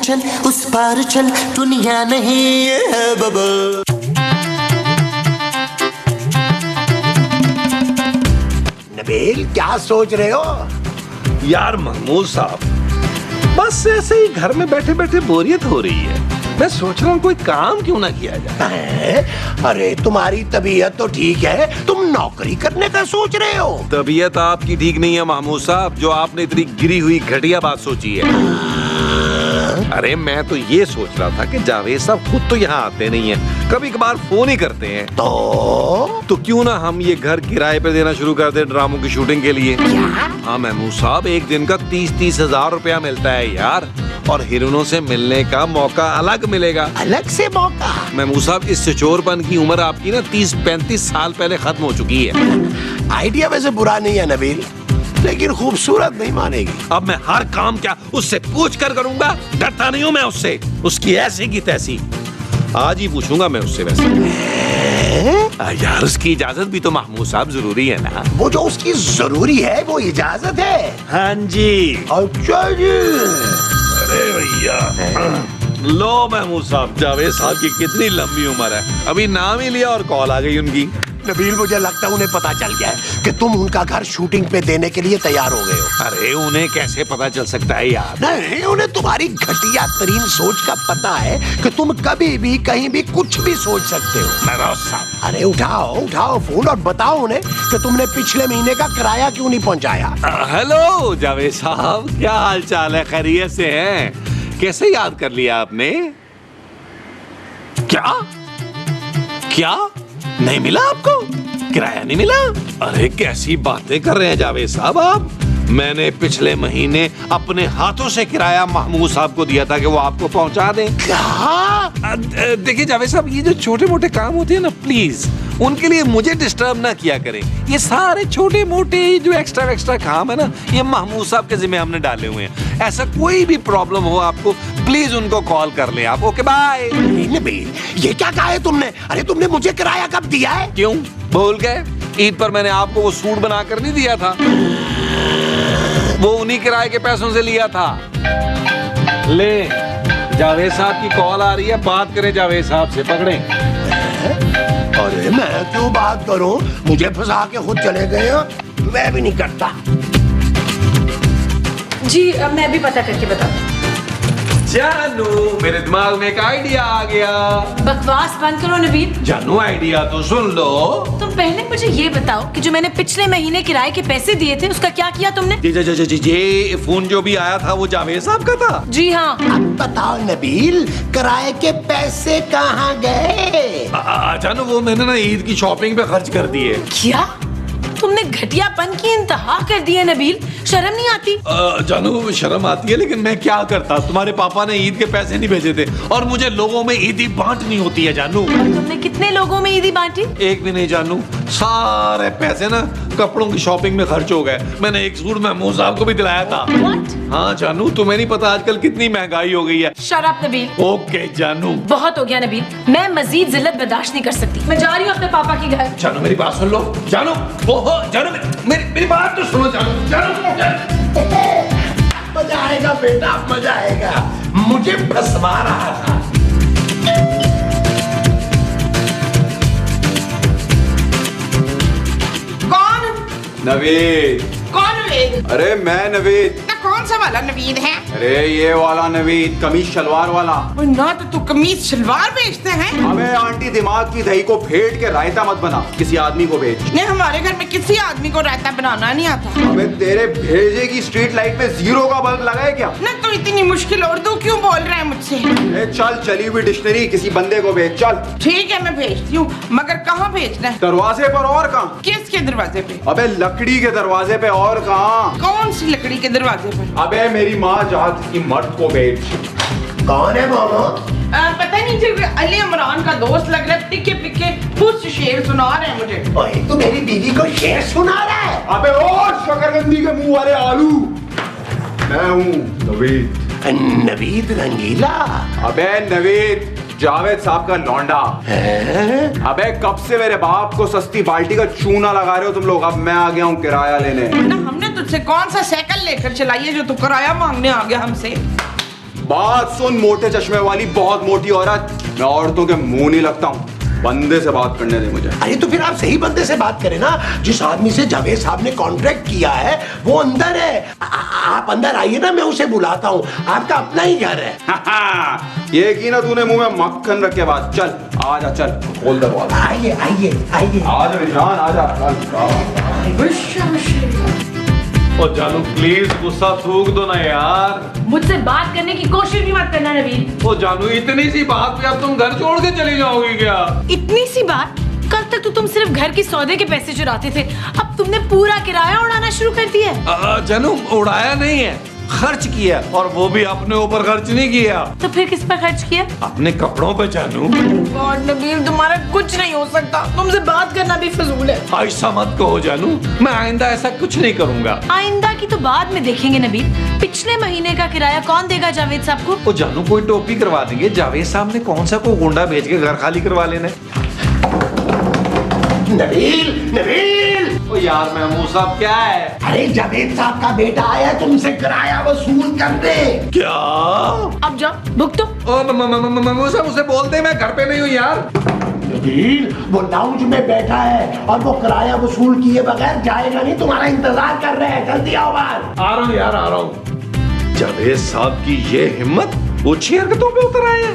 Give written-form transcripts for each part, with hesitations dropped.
चल उस पार चल, दुनिया नहीं है बबल। नबील क्या सोच रहे हो? यार महमूद साहब, बस ऐसे ही घर में बैठे बैठे बोरियत हो रही है। मैं सोच रहा हूँ कोई काम क्यों ना किया जाए। अरे तुम्हारी तबीयत तो ठीक है, तुम नौकरी करने का सोच रहे हो। तबीयत आपकी ठीक नहीं है महमूद साहब, जो आपने इतनी गिरी हुई घटिया बात सोची है। अरे मैं तो ये सोच रहा था कि जावेद साहब खुद तो यहाँ आते नहीं हैं, कभी कभार फोन ही करते हैं। तो क्यों ना हम ये घर किराए पे देना शुरू कर दें ड्रामों की शूटिंग के लिए। हाँ महमूद साहब, एक दिन का 30-30 हजार रुपया मिलता है यार, और हीरोइनों से मिलने का मौका अलग मिलेगा। अलग से मौका? महमूद साहब, इस चोरपन की उम्र आपकी ना 30-35 साल पहले खत्म हो चुकी है। आइडिया वैसे बुरा नहीं है नबील, लेकिन खूबसूरत नहीं मानेगी। अब मैं हर काम क्या उससे पूछ कर करूंगा? डरता नहीं हूँ मैं उससे, उसकी ऐसी की तैसी। आज ही पूछूंगा मैं उससे वैसे। यार उसकी इजाजत भी तो महमूद साहब जरूरी है ना। वो जो उसकी जरूरी है वो इजाजत है। हाँ जी। अच्छा जी। अरे भैया, लो महमूद साहब, जावेद साहब की कितनी लंबी उम्र है, अभी नाम ही लिया और कॉल आ गई उनकी। नबील मुझे लगता है उन्हें पता चल गया है कि तुम उनका घर शूटिंग पे देने के लिए तैयार हो गए हो। अरे उन्हें कैसे पता चल सकता है यार? नहीं, उन्हें तुम्हारी घटिया तरीन सोच का पता है कि तुम कभी भी कहीं भी कुछ भी सोच सकते हो। अरे उठाओ फोन और बताओ उन्हें कि तुमने पिछले महीने का किराया क्यों नहीं पहुंचाया। हेलो जावेद साहब, क्या हाल चाल है? खैरियत से हैं? कैसे याद कर लिया आपने? क्या नहीं मिला आपको? किराया नहीं मिला? अरे कैसी बातें कर रहे हैं जावेद साहब आप। मैंने पिछले महीने अपने हाथों से किराया महमूद साहब को दिया था कि वो आपको पहुंचा दें। क्या? देखिए जावेद साहब, ये जो छोटे मोटे काम होते हैं ना, प्लीज उनके लिए मुझे डिस्टर्ब ना किया करें। ये सारे छोटे मोटे जो एक्स्ट्रा काम है ना, ये महमूद साहब के जिम्मे हमने डाले हुए हैं। ऐसा कोई भी प्रॉब्लम हो आपको, प्लीज उनको कॉल कर लें आप। Okay bye. ये क्या कहा है तुमने? अरे तुमने मुझे किराया कब दिया है? क्यों भूल गए? ईद पर मैंने आपको वो सूट बनाकर नहीं दिया था? वो उन्हीं किराए के पैसों से लिया था। ले, जावेद साहब की कॉल आ रही है, बात करें जावेद साहब से। पकड़ें। अरे मैं क्यों बात करूं? मुझे फंसा के खुद चले गए हो। मैं भी नहीं करता। जी अब मैं भी पता करके बताती हूँ। जानू, मेरे दिमाग में एक आइडिया आ गया। बकवास बंद करो नबील। जानू आइडिया तो सुन लो। तुम पहले मुझे ये बताओ कि जो मैंने पिछले महीने किराए के पैसे दिए थे उसका क्या किया तुमने? जी, फोन जो भी आया था वो जावेद साहब का था। जी हाँ। अब बताओ नबील, किराए के पैसे कहाँ गए? जानू, वो मैंने ना ईद की शॉपिंग पे खर्च कर दिए। क्या तुमने घटियापन की इंतहा कर दी है नबील? शर्म नहीं आती? जानू शर्म आती है, लेकिन मैं क्या करता। तुम्हारे पापा ने ईद के पैसे नहीं भेजे थे और मुझे लोगों में ईदी बांटनी होती है जानू। तुमने कितने लोगों में ईदी बांटी? एक भी नहीं जानू, सारे पैसे ना कपड़ों की शॉपिंग में खर्च हो गए। मैंने एक सूट महमूद साहब को भी दिलाया था। What? हाँ जानू, तुम्हें नहीं पता आजकल कितनी महंगाई हो गई है। Shut up Nabeel. ओके जानू। बहुत हो गया नबील, मैं मजीद जिल्लत बर्दाश्त नहीं कर सकती। मैं जा रही हूँ अपने पापा के घर। जानू मेरी बात सुन लो। जानू, ओहो जानू, मेरी बात तो सुनो जानू। मजा आएगा बेटा, मजा आएगा। मुझे फंसवा रहा था। कौन? नवीद। कौन नवीद? अरे मैं नवीद। कौन सा वाला नवीद है? अरे ये वाला नवीद, कमीज शलवार वाला। ना तो तू कमीज शलवार बेचते हैं? अबे आंटी, दिमाग की दही को फेंट के रायता मत बना, किसी आदमी को भेज। नहीं, हमारे घर में किसी आदमी को रायता बनाना नहीं आता। अबे तेरे भेजे की स्ट्रीट लाइट में 0 का बल्ब लगा है क्या? ना तो इतनी मुश्किल उर्दू क्यों बोल रहा है मुझसे? चल, चली हुई डिक्शनरी किसी बंदे को भेज। चल ठीक है, मैं भेजती हूँ, मगर कहाँ भेजना है? दरवाजे पर और कहाँ? किसके दरवाजे पे? अबे लकड़ी के दरवाजे पे और कहाँ? कौन सी लकड़ी के दरवाजे पर? अबे मेरी माँ जहाँ किसी मर्द को भेज। कौन है मोमो? पता नहीं, जो अली इमरान का दोस्त लग रहा है, टिके पिके कुछ शेर सुना रहे हैं मुझे। ओए, तू मेरी बीवी को शेर सुना रहा है? अबे और शकरकंदी के मुंह वाले आलू, मैं हूँ नवीद। नवीद रंगीला? अबे नवीद, जावेद साहब का लौंडा। अबे कब से मेरे बाप को सस्ती बाल्टी का चूना लगा रहे हो तुम लोग? अब मैं आ गया हूँ किराया लेने। ना हमने तुझसे कौन सा साइकिल लेकर चलाई है जो तू किराया मांगने आ गया हमसे? बात सुन मोटे चश्मे वाली, बहुत मोटी औरत। मैं औरतों के मुंह नहीं लगता हूँ, बंदे से बात करने दे मुझे। अरे तो फिर आप सही बंदे से बात करें ना। जिस आदमी से जावेद साहब ने कॉन्ट्रैक्ट किया है वो अंदर है। आप अंदर आइए ना, मैं उसे बुलाता हूँ। आपका अपना ही घर है। ये की ना तूने मुंह में मक्खन रख के बात। चल आजा, चल खोल दरवाजा। आइए आइए आइए। आजा विशान, आजा। ओ जानू प्लीज गुस्सा थूक दो ना यार। मुझसे बात करने की कोशिश भी मत करना नबील। ओ जानू इतनी सी बात पे अब तुम घर छोड़ के चली जाओगी क्या? इतनी सी बात? कल तक तो तुम सिर्फ घर की सौदे के पैसे चुराते थे, अब तुमने पूरा किराया उड़ाना शुरू कर दिया है। जानू उड़ाया नहीं है, खर्च किया, और वो भी अपने ऊपर खर्च नहीं किया। तो फिर किस पर खर्च किया? अपने कपड़ों पे जानू। गॉड नबील, तुम्हारा कुछ नहीं हो सकता, तुमसे बात करना भी फजूल है। ऐसा मत कहो जानू, मैं आइंदा ऐसा कुछ नहीं करूंगा। आइंदा की तो बाद में देखेंगे नबील। पिछले महीने का किराया कौन देगा जावेद साहब को? वो जानू कोई टोपी करवा देंगे। जावेद साहब ने कौन सा को गुंडा भेज के घर खाली करवा लेने। नबील, नबील। ओ यार महमूद साहब क्या है? अरे जावेद साहब का बेटा आया तुमसे किराया वसूल करने। क्या? अब जाओ भुगतो। ओ महमूद साहब उसे बोलते मैं घर पे नहीं हूँ यार। नबील, वो लाउंज में बैठा है और वो किराया वसूल किए बगैर जाएगा नहीं। तुम्हारा इंतजार कर रहे हैं, जल्दी आओ बाहर। आ रहा हूँ यार, आ रहा हूँ। जावेद साहब की ये हिम्मत, वो हरकतों पे उतर आए हैं।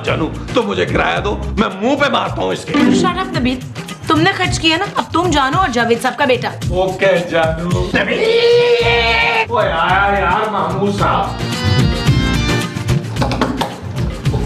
जानू तो मुझे किराया दो, मैं मुंह पे मारता हूँ इसके। शट अप नबील, तुमने खर्च किया ना, अब तुम जानो और जावेद साहब का बेटा। ओके जानू। नबील! ओए आया यार महमूद साहब।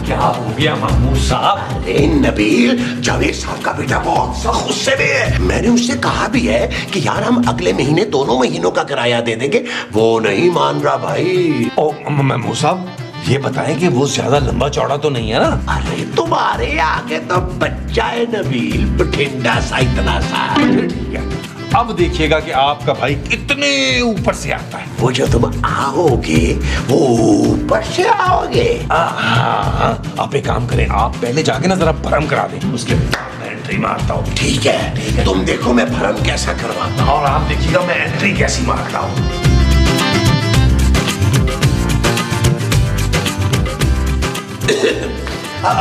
क्या हो गया महमूद साहब? अरे नबील, जावेद साहब का बेटा बहुत सख्त गुस्से में है। मैंने उससे कहा भी है कि यार हम अगले महीने दोनों महीनों का किराया दे देंगे, वो नहीं मान रहा भाई। ओ महमूद साहब ये बताएं कि वो ज्यादा लंबा चौड़ा तो नहीं है ना? अरे तुम्हारे आगे तो बच्चा है नबील, बठिंडा सा, इतना सा। ठीक है, अब देखिएगा कि आपका भाई कितने ऊपर से आता है। वो जो तुम आओगे वो ऊपर से आओगे। हाँ, आप एक काम करें, आप पहले जाके ना जरा भरम करा दें, उसके बाद मैं एंट्री मारता हूँ। ठीक है, तुम देखो मैं भरम कैसा करवाता हूँ। और आप देखिएगा मैं एंट्री कैसी मारता हूँ।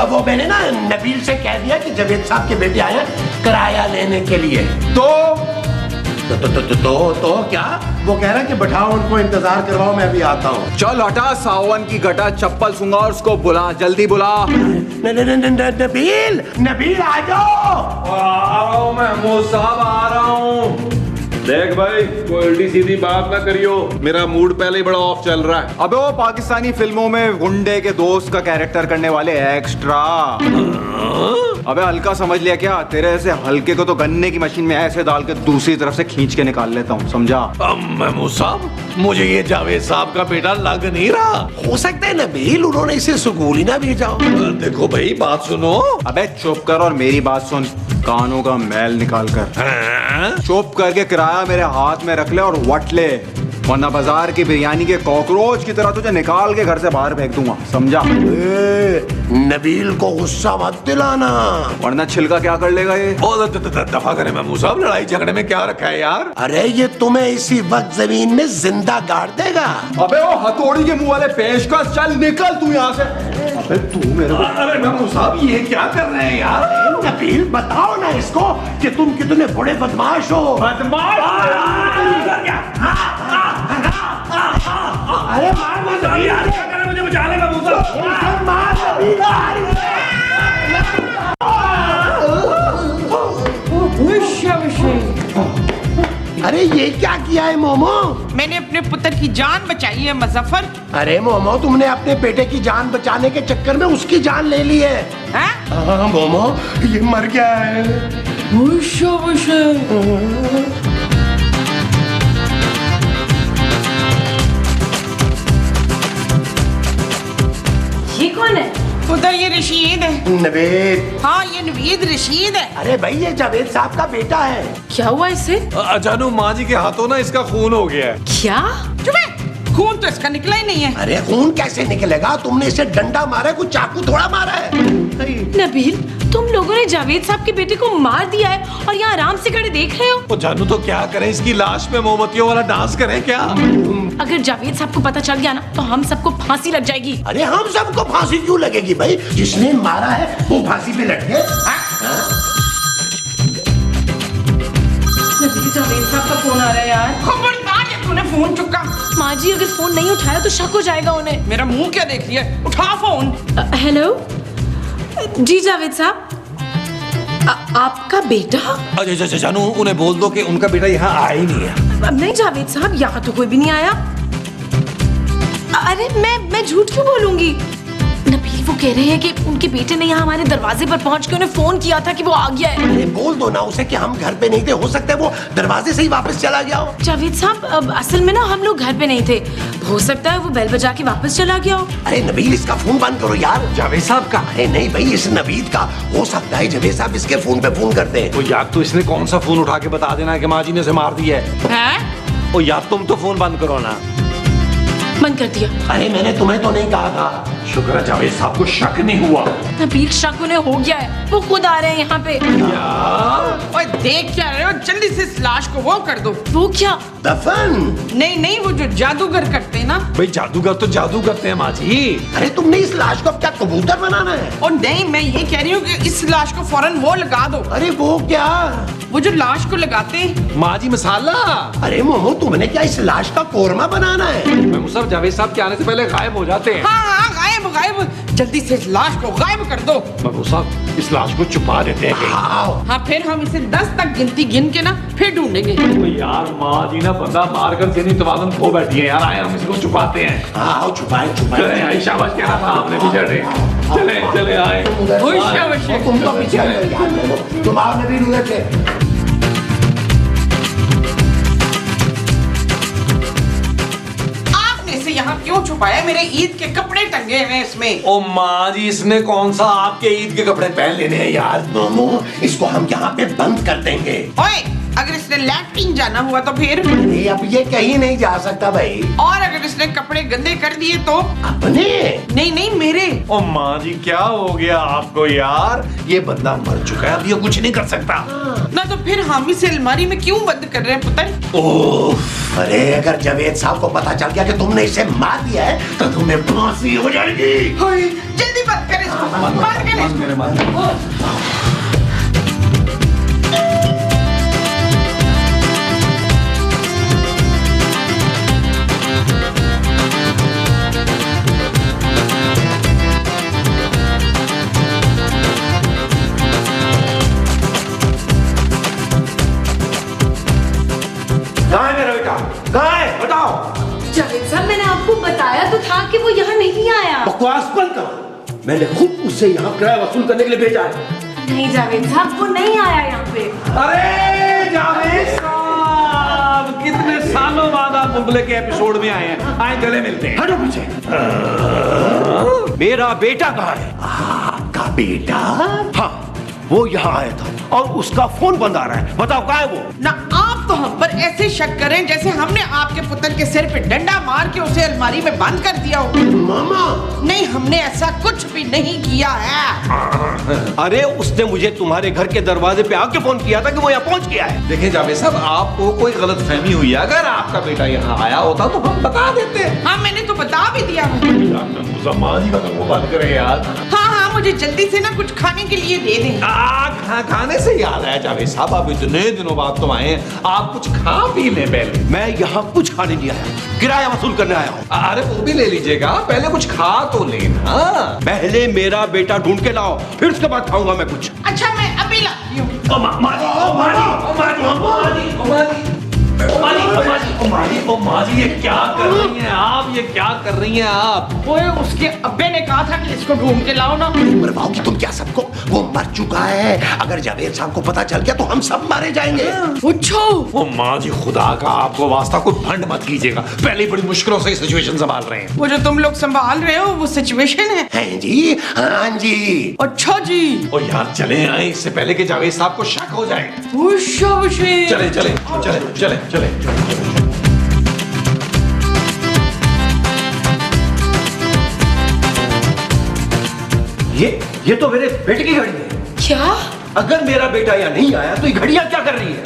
वो मैंने ना नबील से कह दिया कि जावेद साहब के बेटे आए हैं किराया लेने के लिए। तो क्या? वो कह रहा है कि बैठाओ उनको, इंतजार करवाओ, मैं अभी आता हूँ। चल हटा सावन की घटा, चप्पल सूंगा और उसको बुला, जल्दी बुला। नबील, नबील आ जाओ। आ रहा हूँ महमूद साहब, आ रहा हूँ। देख भाई, कोई उल्टी सीधी बात ना करियो, मेरा मूड पहले ही बड़ा ऑफ चल रहा है। अबे वो पाकिस्तानी फिल्मों में गुंडे के दोस्त का कैरेक्टर करने वाले एक्स्ट्रा। अबे हल्का समझ लिया क्या? तेरे ऐसे हल्के को तो गन्ने की मशीन में ऐसे डाल के दूसरी तरफ से खींच के निकाल लेता हूँ, समझा? महमूद साहब मुझे ये जावेद साहब का बेटा लग नहीं रहा। हो सकता है नबील उन्होंने इसे स्कूल ही ना भेजा हो। देखो भाई बात सुनो। अबे चुप कर और मेरी बात सुन, कानों का मैल निकाल कर। चुप करके किराया मेरे हाथ में रख ले और वट ले, वरना बाजार की बिरयानी के कॉकरोच की तरह तुझे निकाल के घर से बाहर फेंक दूंगा, समझा? नबील को गुस्सा मत दिलाना, वरना छिलका क्या कर लेगा ये? दफा करें महमूद साहब, लड़ाई झगड़े में क्या रखा है यार? अरे ये तुम्हें इसी वक्त जमीन में जिंदा गाड़ देगा। अबे वो हथौड़ी के मुंह वाले पेशकश, चल निकल तू यहाँ से। अबे तू मेरे को, अरे महमूद साहब ये क्या कर रहे हैं यार? नबील बताओ ना इसको कि तुम कितने बड़े बदमाश हो। अरे मार मत यार, क्या करे, मुझे बचा ले महमूद साहब। मार अरे ये क्या किया है मोमो? मैंने अपने पुत्र की जान बचाई है मुजफ्फर। अरे मोमो, तुमने अपने बेटे की जान बचाने के चक्कर में उसकी जान ले ली है। हाँ मोमो, ये मर गया है। ये कौन है? उधर ये रशीद है। नवेद। हाँ ये नवीद रशीद है। अरे भाई ये जावेद साहब का बेटा है। क्या हुआ इसे? जानू माँ जी के हाथों ना इसका खून हो गया है। क्या? चुप है, खून तो इसका निकला ही नहीं है। अरे खून कैसे निकलेगा? तुमने इसे डंडा मारा है, कोई चाकू थोड़ा मारा है। नबील, तुम लोगों ने जावेद साहब के बेटे को मार दिया है और यहाँ आराम से खड़े देख रहे हो। वो जानू तो क्या करें, इसकी लाश पे मोमबत्तियों वाला डांस करें क्या? अगर जावेद साहब को पता चल गया ना तो हम सबको फांसी लग जाएगी। अरे हम सबको फांसी क्यों लगेगी भाई? जिसने मारा है वो फांसी पे लट गए। नबील, जावेद साहब का फोन आ रहा है यार। खबरदार ये तूने फोन चुका। माँ जी, अगर फोन नहीं उठाया तो शक हो जाएगा उन्हें। मेरा मुंह क्या देख लिया? उठा फोन। हेलो जी जावेद साहब, आपका बेटा? अच्छा जानू, उन्हें बोल दो कि उनका बेटा यहाँ आया ही नहीं है। नहीं जावेद साहब, यहाँ तो कोई भी नहीं आया। अरे मैं झूठ क्यों बोलूंगी? नबील, वो कह रहे हैं कि उनके बेटे ने यहाँ हमारे दरवाजे पर पहुंच के उन्हें फोन किया था कि वो आ गया है। अरे बोल दो ना उसे कि हम घर पे नहीं थे, हो सकता है वो दरवाजे से ही वापस चला गया हो। जावेद साहब, अब असल में ना हम लोग घर पे नहीं थे, हो सकता है वो बेल बजा के वापस चला गया हो। अरे नबील, इसका फोन बंद करो यार। जावेद साहब का? अरे नहीं भाई, इस नबीद का। हो सकता है जावेद साहब इसके फोन पे फोन करते हैं। वो यार तो इसने कौन सा फोन उठा के बता देना है कि माँ जी ने उसे मार दिया है। हैं? ओ यार तुम तो फोन बंद करो ना। बंद कर दिया। अरे मैंने तुम्हें तो नहीं कहा था। शुक्र है जावेद साहब को शक नहीं हुआ। नबील, शक उन्हें हो गया है, वो खुद आ रहे हैं यहाँ पे। ओए देख क्या रहे हो? जल्दी से इस लाश को वो कर दो। वो क्या? दफन? नहीं नहीं, वो जो जादूगर करते हैं ना। भाई जादूगर तो जादू करते हैं माँ जी। अरे तुमने इस लाश को अब क्या कबूतर बनाना है? और नहीं, मैं ये कह रही हूँ कि इस लाश को फौरन वो लगा दो। अरे वो क्या? वो जो लाश को लगाते हैं। माँ जी मसाला। अरे मोमो, तुमने क्या इस लाश का कोरमा बनाना है? मैं मुसफ जावेद साहब के आने से पहले गायब हो जाते हैं। हाँ हाँ, गायब गायब। जल्दी से इस लाश को गायब कर दो। महबूब साहब, इस लाश को छुपा देते हैं कहीं। हाँ, फिर हम इसे 10 तक गिनती गिन के ना फिर ढूंढेंगे। तो यार माँ जी ना बंदा मार कर जेनी तवादन खो बैठी है यार। आए हम इसको छुपाते हैं। हाँ छुपाए चले छुपाए। आई, शाबाश कह रहा था आपने भी चढ़े। चले चले आए। होशिया होशिया। तुम तो पीछे हटो यार, तुम आओ नबील उधर से। आपने इसे यहाँ क्यों छुपाया? मेरे ईद के कपड़े टंगे हुए हैं इसमें। ओ माँ जी, इसने कौन सा आपके ईद के कपड़े पहन लेने हैं यार। मोमो, इसको हम यहाँ पे बंद कर देंगे। ओए, अगर इसने लैट्रिन जाना हुआ तो फिर? अरे अब ये कहीं नहीं जा सकता भाई। और अगर इसने कपड़े गंदे कर दिए तो? अपने? नहीं नहीं, मेरे। ओ माँ जी, क्या हो गया आपको यार? ये बंदा मर चुका है, अब ये कुछ नहीं कर सकता। ना तो फिर हम इसे अलमारी में क्यों बंद कर रहे हैं पुत्र? ओह, अरे अगर जावेद साहब को पता चल गया कि तुमने इसे मार दिया है तो तुम्हें फांसी हो जाएगी। ओए, जल्दी बंद कर इसको। बंद कर इसको। मेरे माँ। कहाँ है मेरा बेटा? कहाँ है? बताओ। जावेद साहब, मैंने आपको बताया तो था कि वो यहाँ नहीं आया। बकवास बंद करो। मैंने खुद उसे यहाँ किराया वसूल करने के लिए भेजा है। नहीं जावेद साहब, वो नहीं आया यहाँ पे। अरे जावेद साहब, कितने सालों बाद आप मुगले के एपिसोड में आए हैं। आए गले मिलते हैं। हटो पीछे। मेरा बेटा कहाँ है? आपका बेटा? हाँ, वो यहाँ आया था और उसका फोन बंद आ रहा है। बताओ कहाँ है वो? ना आप तो हम पर ऐसे शक करें जैसे हमने आपके पुत्र के सिर पे डंडा मार के उसे अलमारी में बंद कर दिया हो। मामा, नहीं, हमने ऐसा कुछ भी नहीं किया है। अरे उसने मुझे तुम्हारे घर के दरवाजे पे आके फोन किया था कि वो यहाँ पहुँच गया है। देखिए जावेद साहब, आपको कोई गलत फहमी हुई है। अगर आपका बेटा यहाँ आया होता तो हम बता देते। हाँ, मैंने तो बता भी दिया। माँ जी का तो वो बंद करे यार। हाँ हाँ, मुझे जल्दी से ना कुछ खाने के लिए दे दें। खाने से याद आया जावेद साहब, आप इतने दिनों बाद तो आए हैं, आप कुछ खा पी लें पहले। मैं यहाँ कुछ खाने नहीं आया, किराया वसूल करने आया हूँ। अरे वो भी ले लीजिएगा, पहले कुछ खा तो लेना। पहले मेरा बेटा ढूंढ के लाओ, फिर उसके बाद खाऊंगा मैं कुछ। अच्छा, मैं अभी लाती हूँ। ये क्या कर रही हैं आप? ये क्या कर रही हैं आप? ओए, उसके अब्बे ने कहा था कि इसको ढूंढ के लाओ ना। मरवाओगी तुम क्या सबको? वो मर चुका है। अगर जावेद साहब को पता चल गया तो हम सब मारे जाएंगे। अच्छा, ओ माँ जी, खुदा का आपको वास्ता, कोई फंड मत कीजिएगा। पहले ही बड़ी मुश्किलों से सिचुएशन संभाल रहे हैं। वो जो तुम लोग संभाल रहे हो वो सिचुएशन है? हैं जी? हाँ जी। अच्छा जी। ओ यार चले आए, इससे पहले कि जावेद साहब को शक हो जाए। शाबाशी। चले चले चले चले चले। ये तो मेरे बेटे की घड़ी है। क्या? अगर मेरा बेटा यहाँ नहीं आया तो ये घड़ियां क्या कर रही है?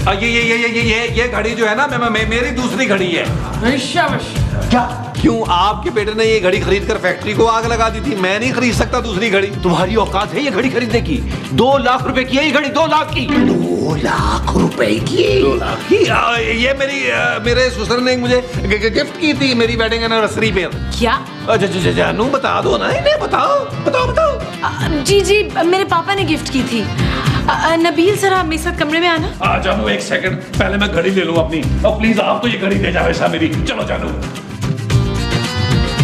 ये घड़ी जो है ना मेरी दूसरी घड़ी है। शाबाश। क्या? क्यों आपके बेटे ने ये घड़ी खरीद कर फैक्ट्री को आग लगा दी थी? मैं नहीं खरीद सकता दूसरी घड़ी। तुम्हारी औकात है ये घड़ी खरीदने की? 2 लाख रुपए की है ये घड़ी, 2 लाख की। 2 लाख रुपए की? 2 लाख की? ये मेरे ससुर ने मुझे गिफ्ट की थी मेरी वेडिंग एनिवर्सरी पे। क्या? जानू बता दो ना इन्हें, बताओ। जी मेरे पापा ने गिफ्ट की थी। नबील जरा मेरे साथ कमरे में आना। आ जानू, एक सेकंड पहले मैं घड़ी ले लूं अपनी। और प्लीज आप तो ये घड़ी ले जाओ ऐसा मेरी। चलो जानू।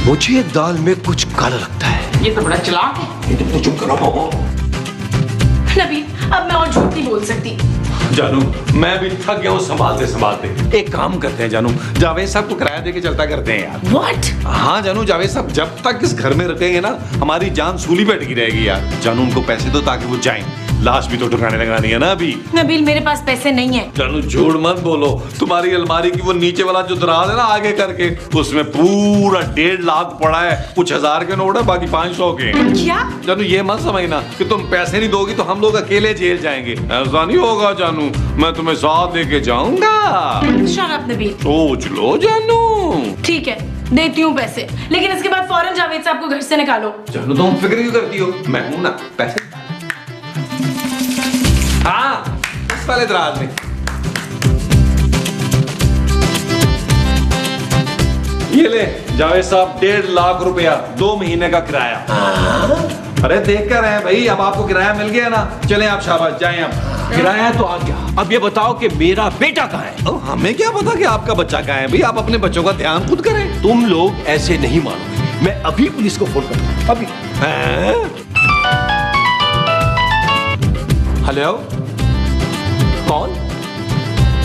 मुझे दाल में कुछ काला लगता है। ये तो बड़ा चालाक है। तो चुप करो। नबील अब मैं और झूठ नहीं बोल सकती। जानू मैं भी थक गया हूँ संभालते। एक काम करते हैं जानू, जावेद साहब को किराया देके चलता करते हैं यार। What? हाँ जानू, जावेद साहब जब तक इस घर में रुकेंगे ना हमारी जान सूली पे अटकी रहेगी यार। जानू उनको पैसे दो ताकि वो जाएं। लाश भी तो ठिकाने लगानी है ना अभी। नबील मेरे पास पैसे नहीं है। जानू झूठ मत बोलो, तुम्हारी अलमारी की वो नीचे वाला जो दराज है ना आगे करके, उसमें पूरा 1.5 लाख पड़ा है। कुछ 1000 के नोट है, बाकी 500 के। क्या? जानू ये मत समझना कि तुम पैसे नहीं दोगी तो हम लोग अकेले जेल जाएंगे। ऐसा नहीं होगा जानू, मैं तुम्हें साथ लेके जाऊंगा। Shut up, Nabeel. सोच लो जानू। ठीक है देती हूँ पैसे, लेकिन इसके बाद फौरन जावेद साहब को घर से निकालो। जानू तुम फिक्र क्यों करती हो, मैं हूं ना। पैसे हाँ इस वाले दराज में। ये ले जावेद साहब 1.5 लाख रुपया, 2 महीने का किराया। अरे देख कर रहे हैं भाई, अब आपको किराया मिल गया ना। चलें आप, शाबाश जाएं आप। किराया तो आ गया, अब ये बताओ कि मेरा बेटा कहाँ है? अब हमें क्या पता कि आपका बच्चा कहाँ है भाई, आप अपने बच्चों का ध्यान खुद करें। तुम लोग ऐसे नहीं मानोगे, मैं अभी पुलिस को फोन करता हूँ, अभी। हेलो, कौन?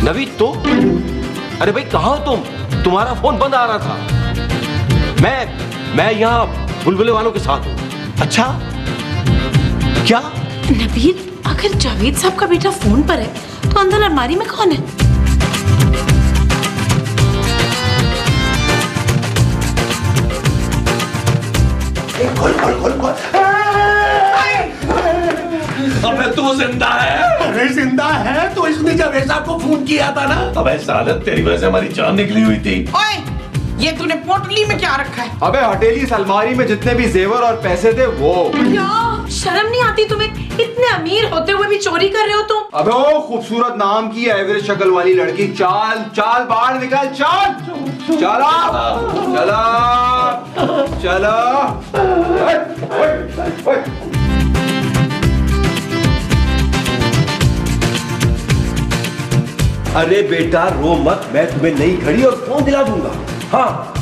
नवीद तो? अरे भाई कहाँ हो तुम? तुम्हारा फोन बंद आ रहा था। मैं यहाँ बुलबुले वालों के साथ हूँ। अच्छा क्या? नबील अगर जावेद साहब का बेटा फोन पर है तो अंदर अलमारी में कौन है? खोल। अबे तू जिंदा है? अरे जिंदा है तो इसने जावेद साहब को फोन किया था ना। अबे साले तेरी वजह से हमारी जान निकली हुई थी। ओए, ये तूने पोटली में क्या रखा है? अबे हटेली, इस अलमारी में जितने भी जेवर और पैसे थे वो। क्या शर्म नहीं आती तुम्हें? इतने अमीर होते हुए भी चोरी कर रहे हो तुम। अबे ओ खूबसूरत नाम की एवरेज शक्ल वाली लड़की, चाल बाहर निकल, चला अरे बेटा रो मत, मैं तुम्हें नई घड़ी और फोन दिला दूंगा। हाँ।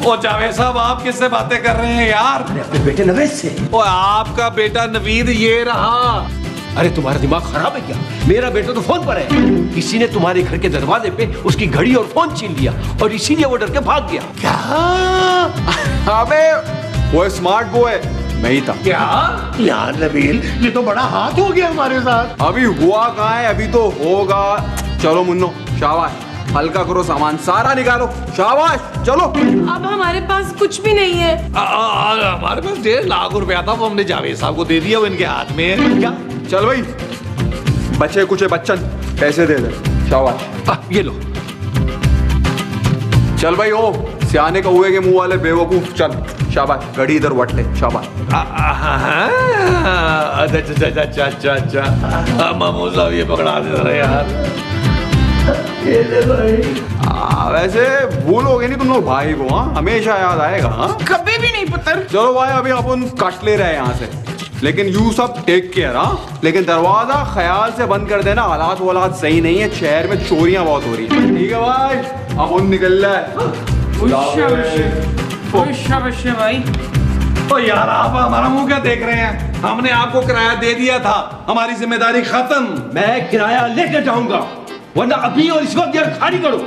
ओ जावेद साहब आप किससे बातें कर रहे हैं यार? अरे अपने बेटे नवेद से। ओ आपका बेटा नवीद ये रहा। अरे तुम्हारा दिमाग खराब है क्या? मेरा बेटा तो फोन पर है। किसी ने तुम्हारे घर के दरवाजे पे उसकी घड़ी और फोन छीन लिया और इसीलिए वो डर के भाग गया। क्या? अबे वो स्मार्ट बॉय मैं ही था। क्या यार नबील, ये तो बड़ा हाथ हो गया हमारे साथ। अभी हुआ कहाँ है, अभी तो होगा। चलो मुन्नो, शाबाश, हल्का करो सामान, सारा निकालो, शाबाश चलो। अब हमारे पास कुछ भी नहीं है। हमारे पास 1.5 लाख रुपया था, वो हमने जावेद साहब को दे दिया, वो इनके हाथ में है। क्या? चल भाई, बच्चे कुछ बच्चन पैसे दे दे, शाबाश। ये लो। चल भाई, ओ सियाने का हुए के मुंह वाले बेवकूफ, चल शाबाश, घड़ी इधर वट ले, शाबाश। अच्छा मामू साहब ये पकड़ा दे रहे यार। वैसे भूलोगे नहीं तुम लोग भाई को, हाँ हमेशा याद आएगा। हाँ कभी भी नहीं पुत्र। चलो भाई, अभी अपन कट ले रहे हैं यहाँ से, लेकिन यू सब टेक केयर। हाँ लेकिन दरवाजा ख्याल से बंद कर देना, हालात सही नहीं है, शहर में चोरियां बहुत हो रही है। ठीक है भाई, अपन निकल रहा है। शाबाश भाई। तो यार आप हमारा मुंह क्या देख रहे हैं? हमने आपको किराया दे दिया था, हमारी जिम्मेदारी खत्म। मैं किराया लेकर जाऊंगा, वरना अभी और इस वक्त यार खाली करो।